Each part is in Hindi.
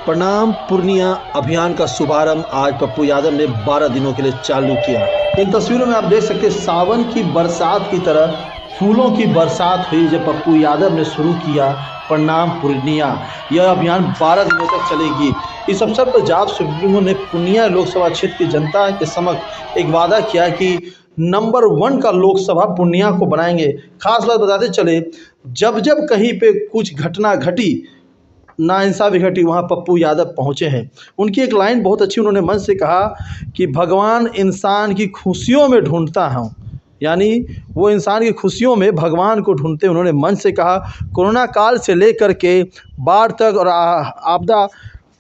प्रणाम पूर्णिया अभियान का शुभारंभ आज पप्पू यादव ने 12 दिनों के लिए चालू किया। इन तस्वीरों में आप देख सकते हैं सावन की बरसात की तरह फूलों की बरसात हुई जब पप्पू यादव ने शुरू किया प्रणाम पूर्णिया। यह अभियान 12 दिनों तक चलेगी। इस अवसर पर जाप सुप्रीमो ने पूर्णिया लोकसभा क्षेत्र की जनता के समक्ष एक वादा किया कि नंबर 1 का लोकसभा पूर्णिया को बनाएंगे। खास बात बताते चले, जब जब कहीं पे कुछ घटना घटी, नाइंसाफ़ी घटी, वहाँ पप्पू यादव पहुँचे हैं। उनकी एक लाइन बहुत अच्छी, उन्होंने मन से कहा कि भगवान इंसान की खुशियों में ढूंढता हूँ, यानी वो इंसान की खुशियों में भगवान को ढूंढते। उन्होंने मन से कहा कोरोना काल से लेकर के बाढ़ तक और आपदा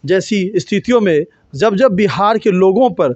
जैसी स्थितियों में जब जब बिहार के लोगों पर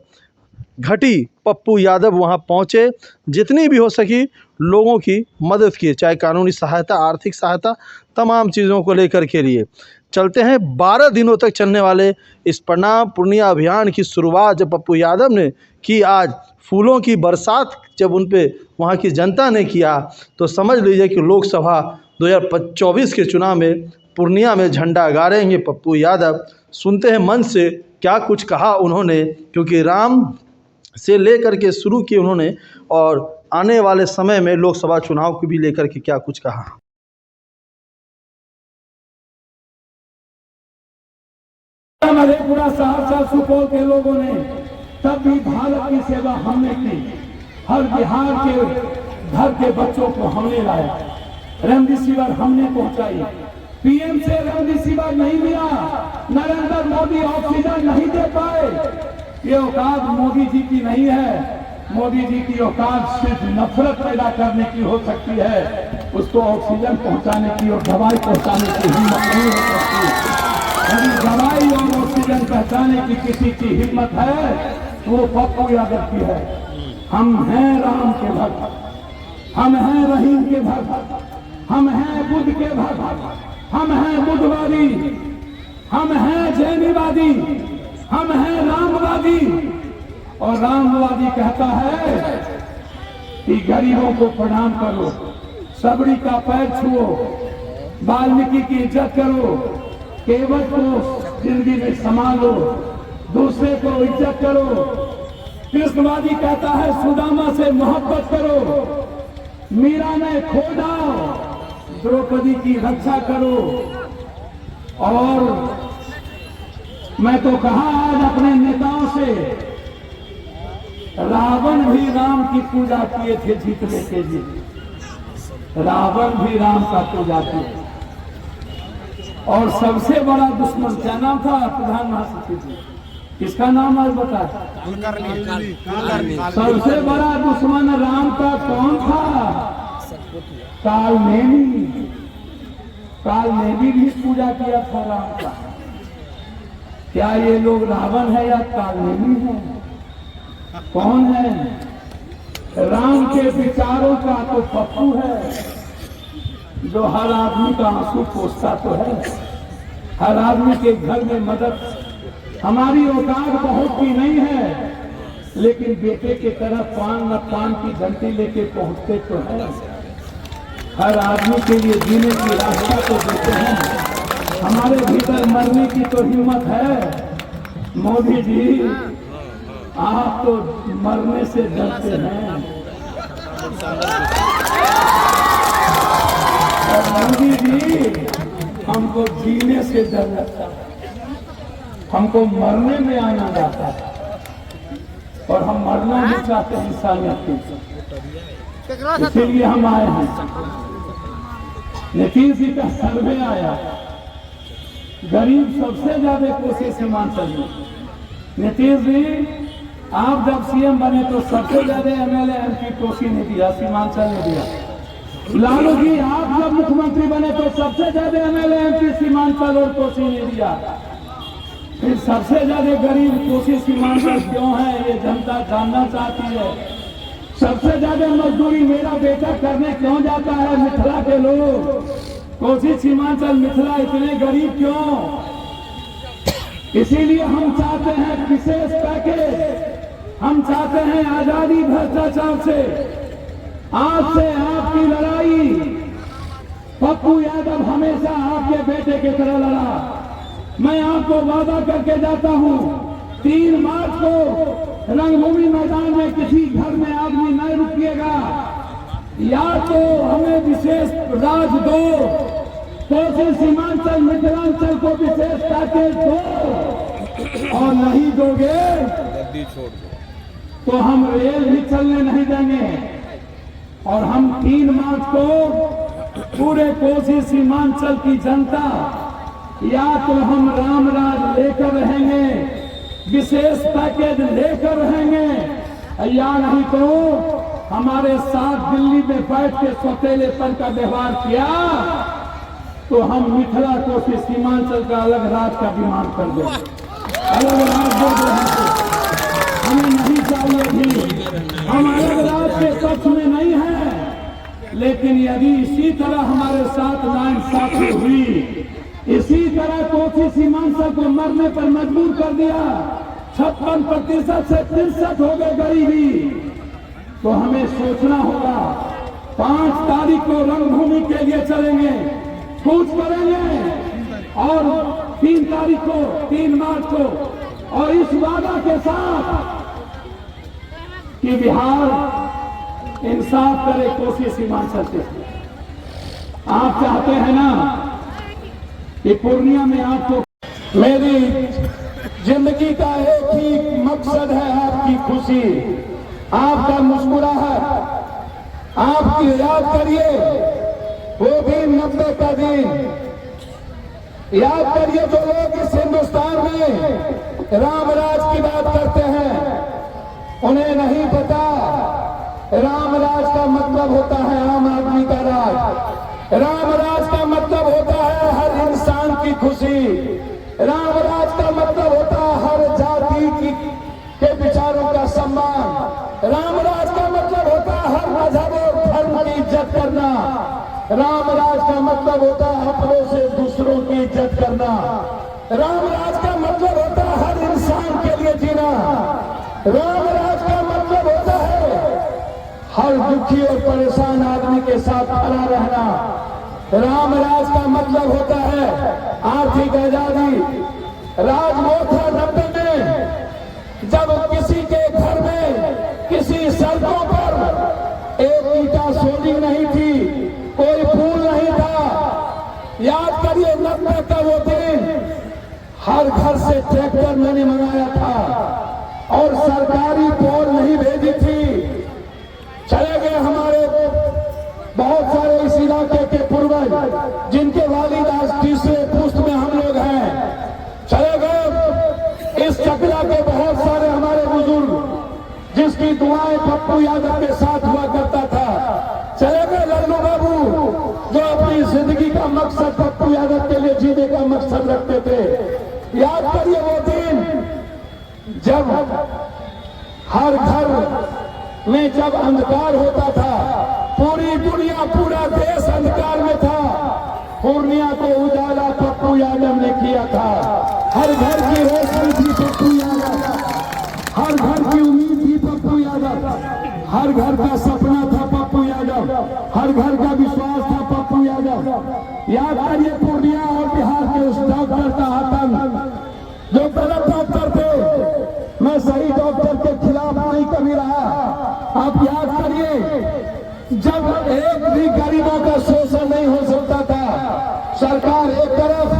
घटी, पप्पू यादव वहां पहुंचे, जितनी भी हो सकी लोगों की मदद की, चाहे कानूनी सहायता, आर्थिक सहायता, तमाम चीज़ों को लेकर के लिए। चलते हैं 12 दिनों तक चलने वाले इस प्रणाम पूर्णिया अभियान की शुरुआत जब पप्पू यादव ने की, आज फूलों की बरसात जब उन पे वहाँ की जनता ने किया, तो समझ लीजिए कि लोकसभा 2024 के चुनाव में पूर्णिया में झंडा गाड़ेंगे पप्पू यादव। सुनते हैं मन से क्या कुछ कहा उन्होंने, क्योंकि राम से लेकर के शुरू किए उन्होंने और आने वाले समय में लोकसभा चुनाव को भी लेकर के क्या कुछ कहा। मधेपुरा, सहरसा, सुपौल के लोगों ने तब भी भारत की सेवा हमने की। हर बिहार के घर के बच्चों को हमने लाया, रेमडेसिविर हमने पहुंचाई। पीएम से रेमडेसिविर नहीं मिला, नरेंद्र मोदी ऑक्सीजन नहीं दे पाए। ये औकात मोदी जी की नहीं है। मोदी जी की औकात सिर्फ नफरत पैदा करने की हो सकती है, उसको ऑक्सीजन पहुंचाने की और दवाई पहुंचाने की हिम्मत नहीं हो सकती। यदि दवाई और ऑक्सीजन पहुंचाने की किसी की हिम्मत है तो वो पप्पू यादव की है। हम हैं राम के भक्त, हम हैं रहीम के भक्त, हम हैं बुद्ध के भक्त, हम हैं बुद्धवादी, हम हैं जैनवादी, हम हैं रामवादी। और रामवादी कहता है कि गरीबों को प्रणाम करो, सबरी का पैर छुओ, वाल्मीकि की इज्जत करो, केवट को जिंदगी में संभालो, दूसरे को इज्जत करो। कृष्णवादी कहता है सुदामा से मोहब्बत करो, मीरा ने खोदा, द्रौपदी की रक्षा करो। और मैं तो कहा आज अपने नेताओं से, रावण भी राम की पूजा किए थे जीतने के लिए, रावण भी राम का पूजा किए। और सबसे बड़ा दुश्मन क्या नाम था प्रधान महासचिव जी, किसका नाम आज बता? सबसे बड़ा दुश्मन राम का कौन था? कालनेमी। कालनेमी भी पूजा किया था राम का। क्या ये लोग रावण है या कालनेमी है? कौन है? राम के विचारों का तो पप्पू है, जो हर आदमी का आंसू पोंछता तो है, हर आदमी के घर में मदद। हमारी औकात बहुत की नहीं है, लेकिन बेटे के तरह पान न पान की घंटी लेके पहुंचते तो है। हर आदमी के लिए जीने की रास्ता तो देते हैं। हमारे भीतर मरने की तो हिम्मत है। मोदी जी, आप तो मरने से डरते हैं, और मोदी जी हमको जीने से डर लगता है। हमको मरने में आना जाता है, और हम मरना नहीं चाहते इंसानियत की, इसीलिए हम आए हैं। नीतीश जी का सर्वे आया, गरीब सबसे ज्यादा कोशिश सीमांचल में। नीतीश जी, आप जब सीएम बने तो सबसे ज्यादा एमएलए एमपी कोसी ने दिया, सीमांचल ने दिया। लालू जी, आप जब मुख्यमंत्री बने तो सबसे ज्यादा एमएलए एमपी सीमांचल और कोसी ने दिया। फिर सबसे ज्यादा गरीब कोसी सीमांचल क्यों है, ये जनता जानना चाहती है। सबसे ज्यादा मजदूरी मेरा बेटा करने क्यों जाता है मिथिला के लोग? कोसी सीमांचल मिथिला इतने गरीब क्यों? इसीलिए हम चाहते हैं विशेष पैकेज। हम चाहते हैं आजादी भ्रष्टाचार से। आज से आपकी लड़ाई, पप्पू यादव हमेशा आपके बेटे की तरह लड़ा। मैं आपको वादा करके जाता हूं, 3 मार्च को रंगभूमि मैदान में किसी घर में आदमी नहीं रुकिएगा। या तो हमें विशेष राज दो, कोसी सीमांचल मिथिलांचल को विशेष पैकेज दो, और नहीं दोगे तो हम रेल भी चलने नहीं देंगे। और हम 3 मार्च को पूरे कोसी सीमांचल की जनता, या तो हम रामराज लेकर रहेंगे, विशेष पैकेज लेकर रहेंगे, या नहीं तो हमारे साथ दिल्ली में बैठ के सौतेलेपन का व्यवहार किया तो हम मिथिला कोसी सीमांचल का अलग राज का निर्माण कर देंगे। अलग राज दे देंगे, हमें नहीं चाहिए भी। हम अलग राज के पक्ष में नहीं है, लेकिन यदि इसी तरह हमारे साथ नाइंसाफी हुई, इसी तरह कोसी सीमांचल को मरने पर मजबूर कर दिया, 56% से 63 हो गए गरीबी, तो हमें सोचना होगा। 5 तारीख को रंगभूमि के लिए चलेंगे, कूच करेंगे, और 3 तारीख को 3 मार्च को, और इस वादा के साथ कि बिहार इंसाफ करे कोसी सीमांचल से। आप चाहते हैं ना कि पूर्णिया में आपको, मेरी जिंदगी का एक ही मकसद है आपकी खुशी, आपका मुस्कुराहट। आपकी याद करिए वो दिन 90 का दिन, याद करिए जो लोग इस हिंदुस्तान में रामराज की बात करते हैं, उन्हें नहीं पता रामराज का मतलब होता है आम आदमी का राज। रामराज का मतलब होता है हर इंसान की खुशी। रामराज का मतलब होता है हर जाति के विचारों का सम्मान। रामराज का मतलब होता है हर मजहब और धर्म की इज्जत करना। रामराज का मतलब होता है अपनों से दूसरों की इज्जत करना। रामराज का मतलब होता है हर इंसान के लिए जीना। रामराज का मतलब होता है हर दुखी और परेशान आदमी के साथ खड़ा रहना। रामराज का मतलब होता है आर्थिक आजादी। राज वो था 90 में, जब किसी के घर में, किसी सड़कों पर एक ईटा सोलिंग नहीं थी, कोई फूल नहीं था। याद करिए 90 का वो दिन, हर घर से ट्रैक्टर मैंने मंगाया था और सरकारी पोल नहीं भेजी थी। चले गए हमारे बहुत सारे इस इलाके के पूर्वज, जिनके वालिद आज तीसरे पुश्त में हम लोग हैं। चले गए इस चकला के बहुत सारे हमारे बुजुर्ग, जिसकी दुआएं पप्पू यादव के साथ हुआ करता था। चले गए लल्लू बाबू, जो अपनी जिंदगी का मकसद पप्पू यादव के लिए जीने का मकसद रखते थे। याद करिए वो दिन जब हर घर में जब अंधकार होता था, पूरी दुनिया, पूरा देश अंधकार में था। पूर्णिया को उजाला पप्पू यादव ने किया था। हर घर की रोशनी थी पप्पू यादव, हर घर की उम्मीद थी पप्पू यादव, हर घर का सपना था पप्पू यादव, हर घर का विश्वास था पप्पू यादव। याद करिए पूर्णिया और बिहार के उस डॉक्टर का आतंक, जो गलत डॉक्टर थे। मैं सही डॉक्टर के खिलाफ नहीं कभी रहा। आप याद करिए जब एक भी गरीबों का शोषण नहीं हो सकता था, सरकार एक तरफ,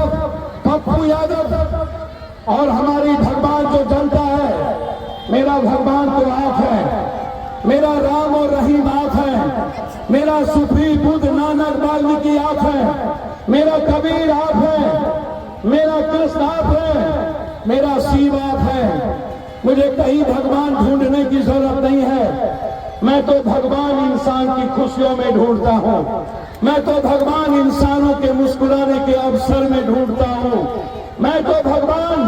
पप्पू यादव और हमारी भगवान जो जनता है, मेरा भगवान तो आप है, मेरा राम और रहीम आप है, मेरा सुफी बुद्ध नानक वाल्मीकि आप है, मेरा कबीर आप है, मेरा कृष्ण आप है, मेरा शिव आप है। मुझे कहीं भगवान ढूंढने की जरूरत नहीं है। मैं तो भगवान इंसान की खुशियों में ढूंढता हूँ। मैं तो भगवान इंसानों के मुस्कुराने के अवसर में ढूंढता हूँ। मैं तो भगवान,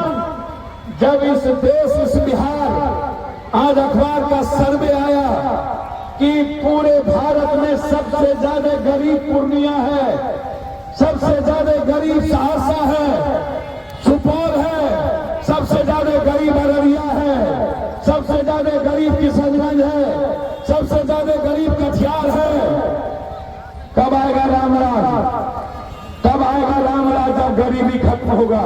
जब इस देश, इस बिहार, आज अखबार का सर्वे आया कि पूरे भारत में सबसे ज्यादा गरीब पूर्णिया है, सबसे ज्यादा गरीब सहरसा है, सुपौल है, सबसे ज्यादा गरीब अररिया है, सबसे ज्यादा गरीब किशनगंज है, सबसे ज्यादा गरीब कटिहार है। कब आएगा रामराज? कब आएगा रामराज? जब गरीबी खत्म होगा।